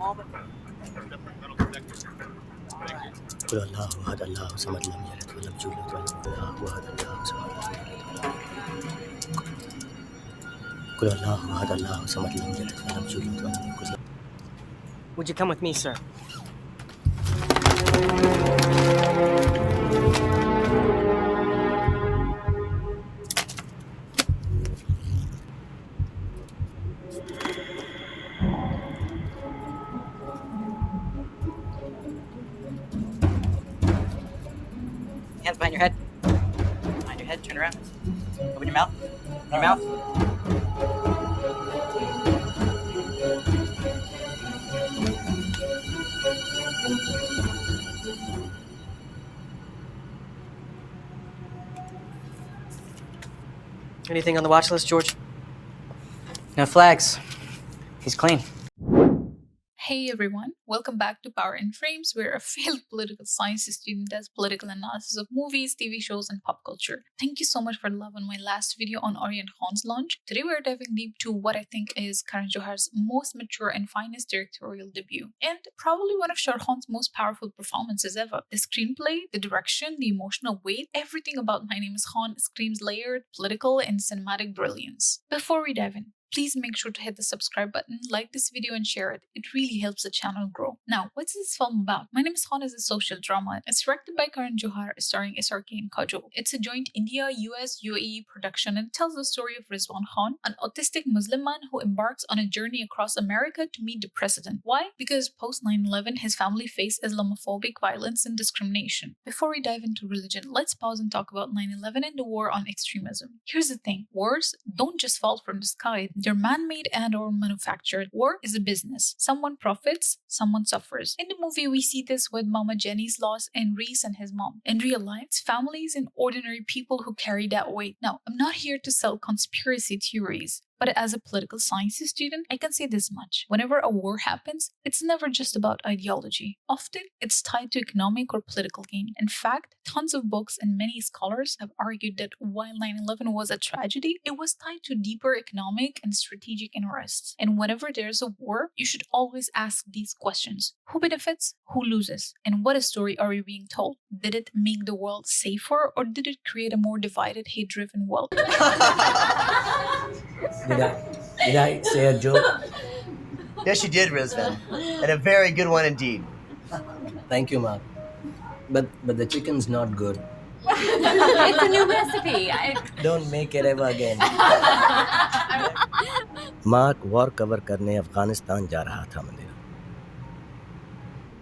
قل الله أحد الله الصمد لم يلد ولم يولد ولم يكن له أحد الله الصمد لم يلد قل الله أحد الله الصمد لم يلد ولم يولد ولم يكن له. Would you come with me, sir? Hands behind your head. Behind your head, turn around. Open your mouth. Open your mouth. Anything on the watch list, George? No flags. He's clean. Hey everyone, welcome back to Power in Frames, where a failed political science student does political analysis of movies, TV shows, and pop culture. Thank you so much for the love on my last video on Orient Khan's launch. Today we're diving deep to what I think is Karan Johar's most mature and finest directorial debut, and probably one of Shah Rukh Khan's most powerful performances ever. The screenplay, the direction, the emotional weight, everything about My Name is Khan screams layered, political, and cinematic brilliance. Before we dive in, please make sure to hit the subscribe button, like this video, and share it. It really helps the channel grow. Now, what's this film about? My Name is Khan is a social drama. It's directed by Karan Johar, starring SRK and Kajol. It's a joint India, US, UAE production and tells the story of Rizwan Khan, an autistic Muslim man who embarks on a journey across America to meet the president. Why? Because post 9/11, his family faced Islamophobic violence and discrimination. Before we dive into religion, let's pause and talk about 9/11 and the war on extremism. Here's the thing, wars don't just fall from the sky. They're man-made and or manufactured. War is a business. Someone profits, someone suffers. In the movie, we see this with Mama Jenny's loss and Reese and his mom. In real life, it's families and ordinary people who carry that weight. Now, I'm not here to sell conspiracy theories, but as a political science student, I can say this much. Whenever a war happens, it's never just about ideology. Often, it's tied to economic or political gain. In fact, tons of books and many scholars have argued that while 9/11 was a tragedy, it was tied to deeper economic and strategic interests. And whenever there's a war, you should always ask these questions. Who benefits? Who loses? And what story are we being told? Did it make the world safer, or did it create a more divided, hate-driven world? Did I say a joke? Yes, you did, Rizvan. And a very good one indeed. Thank you, Mark. But the chicken's not good. It's a new recipe. Don't make it ever again. Mark war cover करने अफगानिस्तान जा रहा था मंदिर।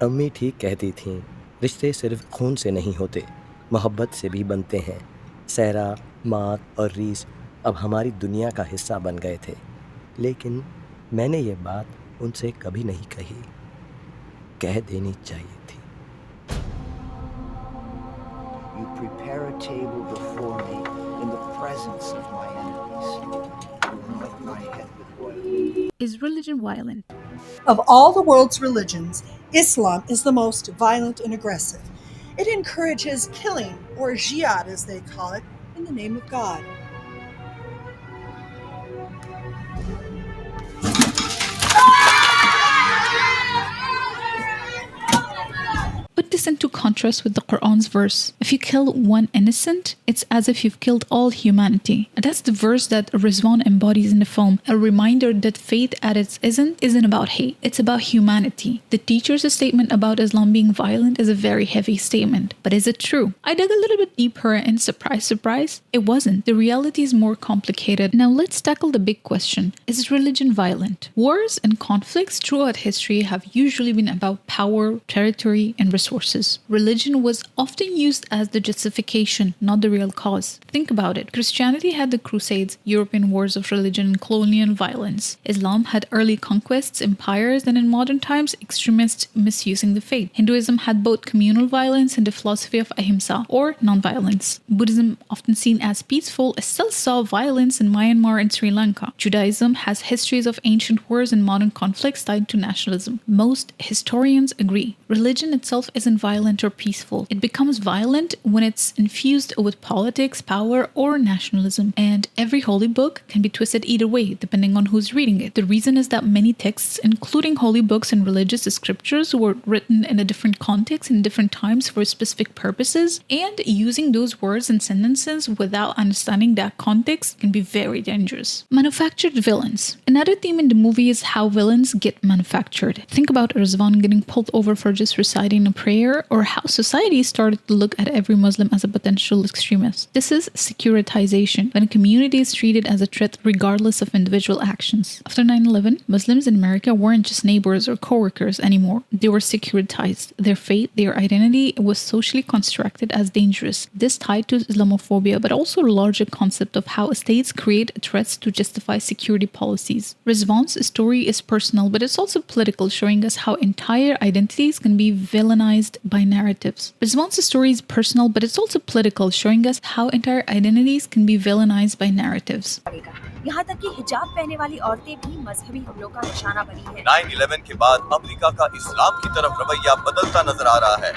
अम्मी ठीक कहती थीं, रिश्ते सिर्फ खून से नहीं होते, मोहब्बत से भी बनते हैं। सहरा, मार्क और रीस अब हमारी दुनिया का हिस्सा बन गए थे, लेकिन मैंने ये बात उनसे कभी नहीं कही। कह देनी चाहिए थी। You prepare a table before me in the presence of my enemies. You anoint my head with oil. Is religion violent? Of all the world's religions, Islam is the most violent and aggressive. It encourages killing, or jihad as they call it, in the name of God. Put this into contrast with the Quran's verse. If you kill one innocent, it's as if you've killed all humanity. And that's the verse that Rizwan embodies in the film, a reminder that faith at its isn't about hate, it's about humanity. The teacher's statement about Islam being violent is a very heavy statement. But is it true? I dug a little bit deeper and surprise, it wasn't. The reality is more complicated. Now let's tackle the big question. Is religion violent? Wars and conflicts throughout history have usually been about power, territory, and resources. Religion was often used as the justification, not the real cause. Think about it. Christianity had the Crusades, European wars of religion, and colonial violence. Islam had early conquests, empires, and in modern times, extremists misusing the faith. Hinduism had both communal violence and the philosophy of ahimsa, or non-violence. Buddhism, often seen as peaceful, still saw violence in Myanmar and Sri Lanka. Judaism has histories of ancient wars and modern conflicts tied to nationalism. Most historians agree. Religion itself isn't violent or peaceful. It becomes violent when it's infused with politics, power, or nationalism. And every holy book can be twisted either way, depending on who's reading it. The reason is that many texts, including holy books and religious scriptures, were written in a different context in different times for specific purposes, and using those words and sentences without understanding that context can be very dangerous. Manufactured villains. Another theme in the movie is how villains get manufactured. Think about Rizwan getting pulled over for just reciting a prayer, or how society started to look at every Muslim as a potential extremist. This is securitization, when a community is treated as a threat regardless of individual actions. After 9/11, Muslims in America weren't just neighbors or co-workers anymore. They were securitized. Their faith, their identity was socially constructed as dangerous. This tied to Islamophobia, but also a larger concept of how states create threats to justify security policies. Rizwan's story is personal, but it's also political, showing us how entire identities can be villainized by narratives. Rizwan's story is personal, but it's also political, showing us how entire identities can be villainized by narratives. यहाँ तक कि हिजाब पहनने वाली औरतें भी मजहबी हमलों का निशाना बनी हैं। 9/11 के बाद अमेरिका का इस्लाम की तरफ रवैया बदलता नजर आ रहा है।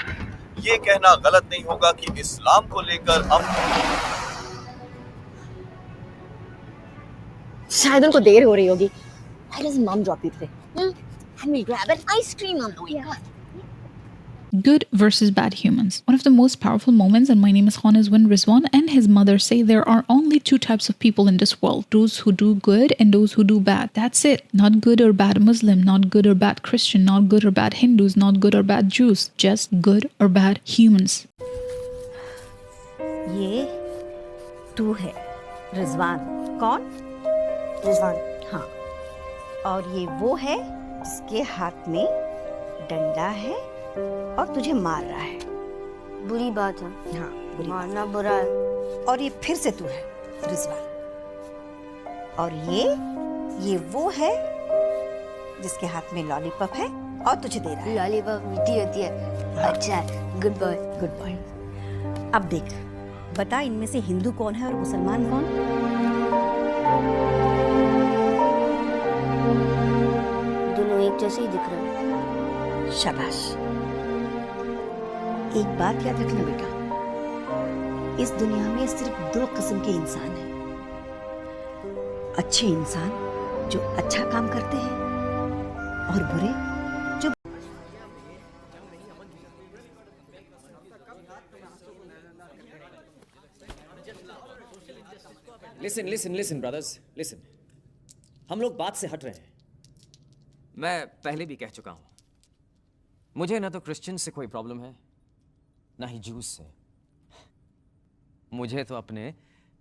ये कहना गलत नहीं होगा कि इस्लाम को लेकर शायद उनको देर हो रही होगी। Why doesn't mom drop you today? And we'll grab an ice cream on the way. Good versus bad humans. One of the most powerful moments in My Name is Khan is when Rizwan and his mother say there are only two types of people in this world: those who do good and those who do bad. That's it. Not good or bad Muslim, not good or bad Christian, not good or bad Hindus, not good or bad Jews. Just good or bad humans. ये तू है रिजवान। कौन? रिजवान। हाँ। और ये वो है जिसके हाथ में डंडा है और तुझे मार रहा है। बुरी बात है। हाँ, बुरी मारना बुरा है। और ये फिर से तू है रिजवान। और ये वो है जिसके हाथ में लॉलीपॉप है और तुझे दे रहा है। लॉलीपॉप मीठी होती है। अच्छा है। Good boy. Good boy. अब देख, बता इनमें से हिंदू कौन है और मुसलमान कौन? दोनों एक जैसे ही दिख रहे हैं। शाबाश। एक बात याद रखना बेटा, इस दुनिया में सिर्फ दो किस्म के इंसान हैं। अच्छे इंसान जो अच्छा काम करते हैं, और बुरे जो Listen, brothers. Listen. हम लोग बात से हट रहे हैं। मैं पहले भी कह चुका हूं, मुझे ना तो क्रिश्चियन से कोई प्रॉब्लम है, ना ही जूस से। मुझे तो अपने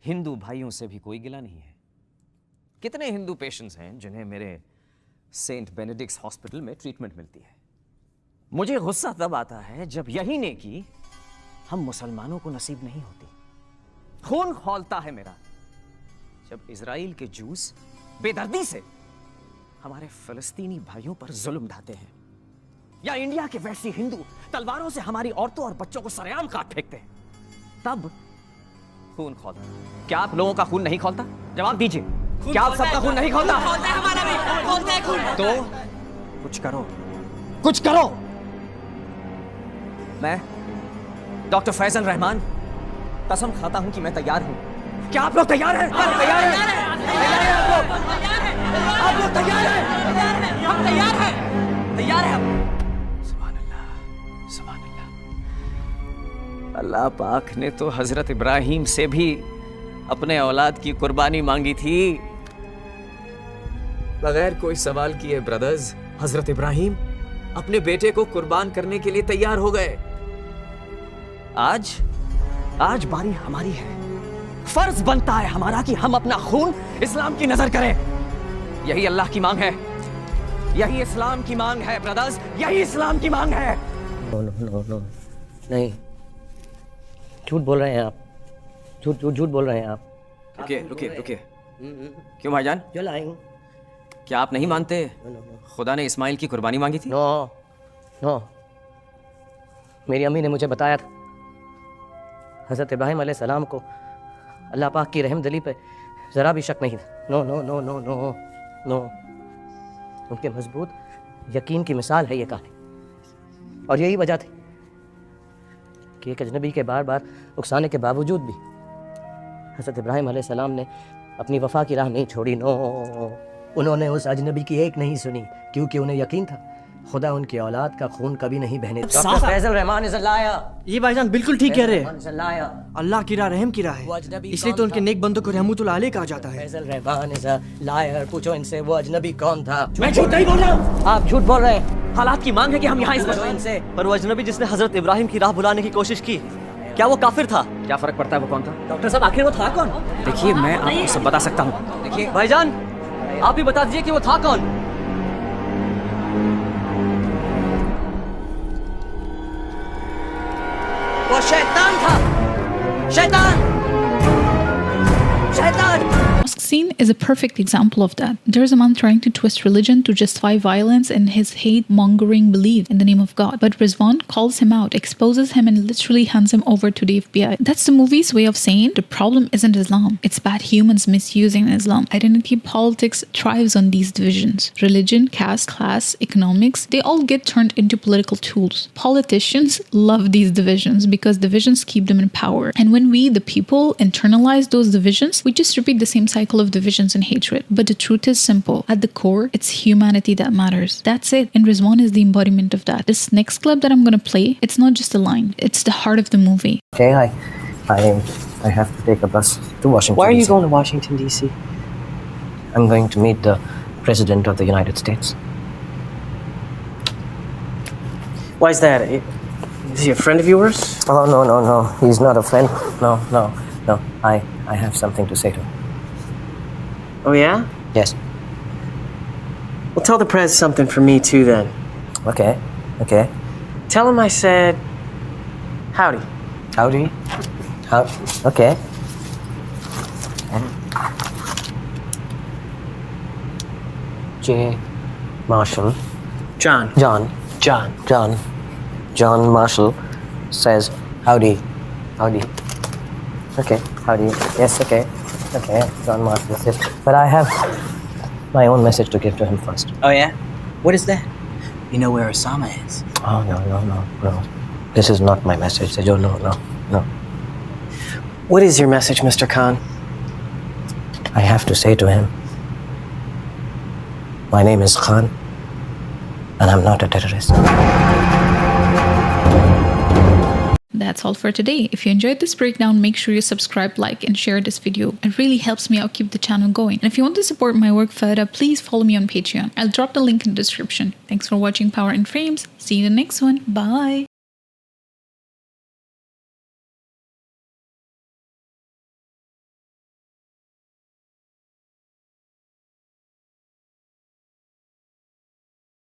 हिंदू भाइयों से भी कोई गिला नहीं है। कितने हिंदू पेशेंट्स हैं जिन्हें मेरे सेंट बेनेडिक्ट्स हॉस्पिटल में ट्रीटमेंट मिलती है। मुझे गुस्सा तब आता है जब यही नेकी हम मुसलमानों को नसीब नहीं होती। खून खौलता है मेरा जब इजराइल के जूस बेदर्दी से हमारे फिलिस्तीनी भाइयों पर जुल्म ढाते हैं, या इंडिया के वैसी हिंदू तलवारों से हमारी औरतों और बच्चों को सरेआम काट फेंकते हैं। तब खून खौलता है। क्या आप लोगों का खून नहीं खौलता? जवाब दीजिए। क्या आप सबका खून नहीं खौलता? खोलता है हमारा भी, खोलता है खून। तो कुछ करो, कुछ करो। मैं डॉक्टर फैजल रहमान कसम खाता हूं कि मैं तैयार हूं। क्या आप लोग तैयार हैं? तैयार हैं? आप लोग तैयार हैं? हम तैयार हैं, तैयार हैं हम। सुभान अल्लाह, सुभान अल्लाह। अल्लाह पाक ने तो हजरत इब्राहिम से भी अपने औलाद की कुर्बानी मांगी थी, बगैर कोई सवाल किए। ब्रदर्स, हजरत इब्राहिम अपने बेटे को कुर्बान करने के लिए तैयार हो गए। आज बारी हमारी है। फर्ज बनता है हमारा कि हम अपना खून इस्लाम की नजर करें। यही अल्लाह की मांग है, यही इस्लाम की मांग है ब्रदर्स, यही इस्लाम की मांग है। नो नहीं, झूठ बोल रहे हैं आप, झूठ बोल रहे हैं आप। रुकिए। क्यों भाईजान? You're lying. क्या आप नहीं मानते खुदा ने इस्माइल की कुर्बानी मांगी थी? नो, मेरी अम्मी ने मुझे बताया था हजरत इब्राहिम अलैहिस्सलाम को अल्लाह पाक की रहमदिली पे ज़रा भी शक नहीं था। नो, उनके मजबूत यकीन की मिसाल है ये कहानी, और यही वजह थी कि एक अजनबी के बार बार उकसाने के बावजूद भी हज़रत इब्राहिम अलैहिस्सलाम ने अपनी वफ़ा की राह नहीं छोड़ी। नो, उन्होंने उस अजनबी की एक नहीं सुनी, क्योंकि उन्हें यकीन था खुदा उनकी औलाद का खून कभी नहीं बहने देगा। Doctor Faisal Rahman is a liar. ये भाईजान बिल्कुल ठीक कह रहे हैं। Faisal Rahman is a liar. Allah की राह रहम की राह है, इसलिए तो उनके नेक बंदों को रहमतुल अलैह कहा जाता है। Faizal Rahman is a liar. पूछो इनसे वो अजनबी कौन था। मैं झूठ नहीं बोल रहा हूँ। आप झूठ बोल रहे हैं। हालात की मांग है कि हम यहाँ इस इनसे। पर वो अजनबी जिसने हजरत इब्राहिम की राह बुलाने की कोशिश की, क्या वो काफिर था? क्या फर्क पड़ता है वो कौन था? डॉक्टर साहब आखिर वो था कौन? देखिए, मैं आपको सब बता सकता हूँ। देखिए भाईजान, आप ही बता दीजिए कि वो था कौन। वो शैतान था। शैतान। Mosque scene is a perfect example of that. There's a man trying to twist religion to justify violence and his hate-mongering belief in the name of God. But Rizwan calls him out, exposes him, and literally hands him over to the FBI. That's the movie's way of saying the problem isn't Islam. It's bad humans misusing Islam. Identity politics thrives on these divisions. Religion, caste, class, economics, they all get turned into political tools. Politicians love these divisions because divisions keep them in power. And when we, the people, internalize those divisions, we just repeat the same cycle of divisions and hatred. But the truth is simple. At the core, it's humanity that matters. That's it. And Rizwan is the embodiment of that. This next clip that I'm going to play, it's not just a line. It's the heart of the movie. Okay, I have to take a bus to Washington. Why are you DC. going to Washington, D.C.? I'm going to meet the President of the United States. Why is that? Is he a friend of yours? Oh, no. He's not a friend. No. I have something to say to him. Oh, yeah? Yes. Well, tell the prez something for me, too, then. Okay. Tell him I said, howdy. Howdy. Okay. J. Marshall. John. John Marshall says, howdy. Okay, howdy. Yes, okay. John Marshall says, but I have my own message to give to him first. Oh, yeah? What is that? You know where Osama is? Oh, no. This is not my message, Kajol. No. What is your message, Mr. Khan? I have to say to him, my name is Khan, and I'm not a terrorist. That's all for today. If you enjoyed this breakdown, make sure you subscribe, like, and share this video. It really helps me out keep the channel going. And if you want to support my work further, please follow me on Patreon. I'll drop the link in the description. Thanks for watching Power in Frames. See you in the next one. Bye.